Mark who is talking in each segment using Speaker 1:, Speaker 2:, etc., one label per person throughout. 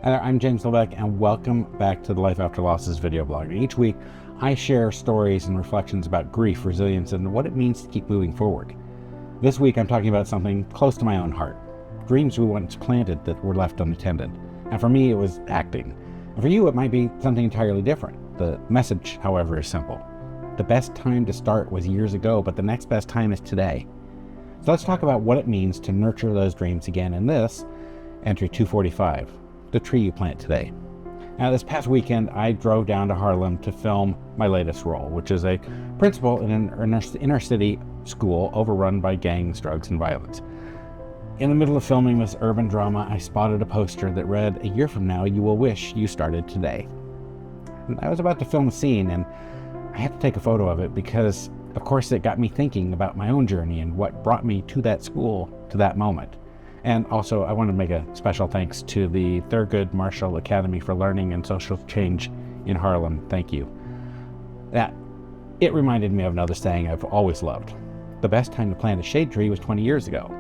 Speaker 1: Hi there, I'm James Lebeck, and welcome back to the Life After Losses video blog. Each week, I share stories and reflections about grief, resilience, and what it means to keep moving forward. This week, I'm talking about something close to my own heart. Dreams we once planted that were left unattended. And for me, it was acting. And for you, it might be something entirely different. The message, however, is simple. The best time to start was years ago, but the next best time is today. So let's talk about what it means to nurture those dreams again in this, entry 245. The tree you plant today. Now, this past weekend, I drove down to Harlem to film my latest role, which is a principal in an inner city school overrun by gangs, drugs, and violence. In the middle of filming this urban drama, I spotted a poster that read, "A year from now, you will wish you started today." And I was about to film a scene, and I had to take a photo of it because, of course, it got me thinking about my own journey and what brought me to that school, to that moment. And also, I want to make a special thanks to the Thurgood Marshall Academy for Learning and Social Change in Harlem. Thank you. It reminded me of another saying I've always loved. The best time to plant a shade tree was 20 years ago.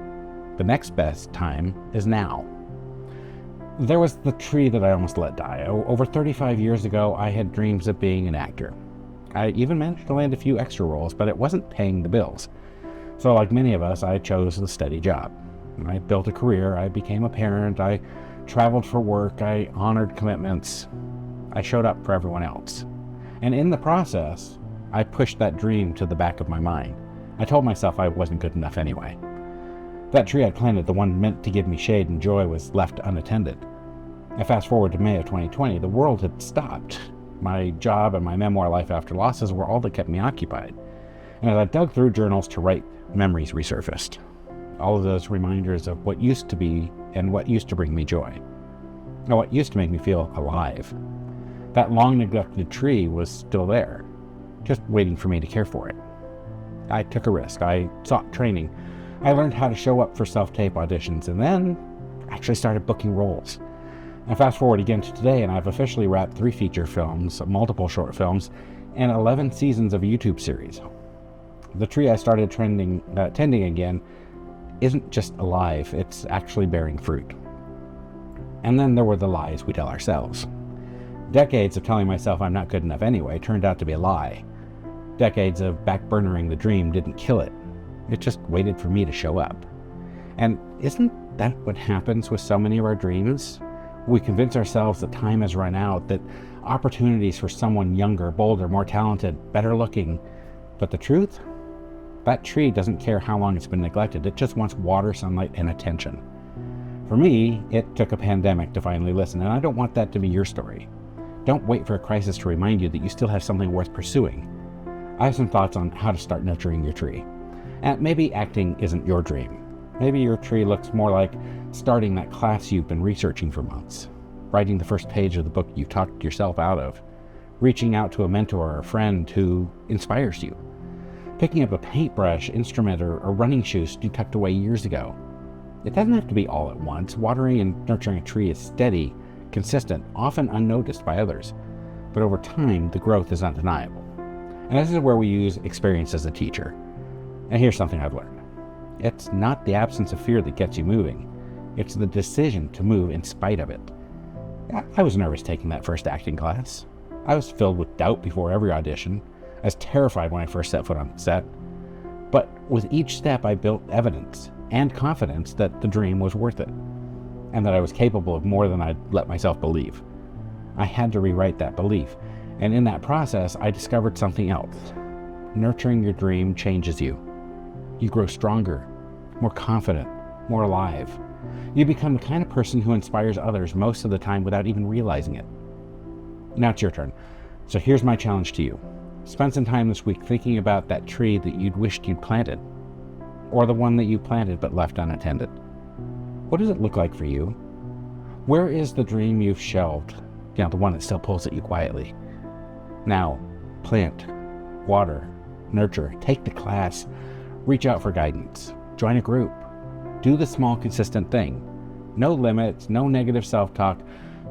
Speaker 1: The next best time is now. There was the tree that I almost let die. Over 35 years ago, I had dreams of being an actor. I even managed to land a few extra roles, but it wasn't paying the bills. So like many of us, I chose the steady job. I built a career, I became a parent, I traveled for work, I honored commitments. I showed up for everyone else. And in the process, I pushed that dream to the back of my mind. I told myself I wasn't good enough anyway. That tree I planted, the one meant to give me shade and joy, was left unattended. And fast forward to May of 2020, the world had stopped. My job and my memoir, Life After Losses, were all that kept me occupied. And as I dug through journals to write, memories resurfaced. All of those reminders of what used to be and what used to bring me joy. And what used to make me feel alive. That long neglected tree was still there, just waiting for me to care for it. I took a risk. I sought training. I learned how to show up for self-tape auditions, and then actually started booking roles. And fast forward again to today, and I've officially wrapped 3 feature films, multiple short films, and 11 seasons of a YouTube series. The tree I started tending again isn't just alive, it's actually bearing fruit. And then there were the lies we tell ourselves. Decades of telling myself I'm not good enough anyway turned out to be a lie. Decades of backburnering the dream didn't kill it. It just waited for me to show up. And isn't that what happens with so many of our dreams? We convince ourselves that time has run out, that opportunities for someone younger, bolder, more talented, better looking. But the truth? That tree doesn't care how long it's been neglected. It just wants water, sunlight, and attention. For me, it took a pandemic to finally listen, and I don't want that to be your story. Don't wait for a crisis to remind you that you still have something worth pursuing. I have some thoughts on how to start nurturing your tree. And maybe acting isn't your dream. Maybe your tree looks more like starting that class you've been researching for months, writing the first page of the book you talked yourself out of, reaching out to a mentor or a friend who inspires you, picking up a paintbrush, instrument, or running shoes you tucked away years ago. It doesn't have to be all at once. Watering and nurturing a tree is steady, consistent, often unnoticed by others. But over time, the growth is undeniable. And this is where we use experience as a teacher. And here's something I've learned. It's not the absence of fear that gets you moving. It's the decision to move in spite of it. I was nervous taking that first acting class. I was filled with doubt before every audition. I was terrified when I first set foot on set. But with each step, I built evidence and confidence that the dream was worth it, and that I was capable of more than I'd let myself believe. I had to rewrite that belief, and in that process, I discovered something else. Nurturing your dream changes you. You grow stronger, more confident, more alive. You become the kind of person who inspires others most of the time without even realizing it. Now it's your turn. So here's my challenge to you. Spend some time this week thinking about that tree that you'd wished you'd planted, or the one that you planted but left unattended. What does it look like for you? Where is the dream you've shelved? The one that still pulls at you quietly. Now, plant, water, nurture, take the class, reach out for guidance, join a group, do the small, consistent thing. No limits, no negative self-talk,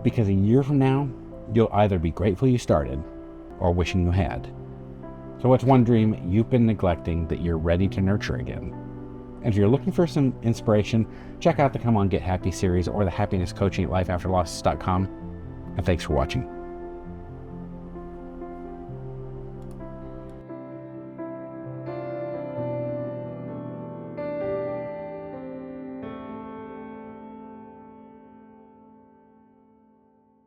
Speaker 1: because a year from now, you'll either be grateful you started or wishing you had. So what's one dream you've been neglecting that you're ready to nurture again? And if you're looking for some inspiration, check out the Come On Get Happy series or the happiness coaching at lifeafterlosses.com. And thanks for watching.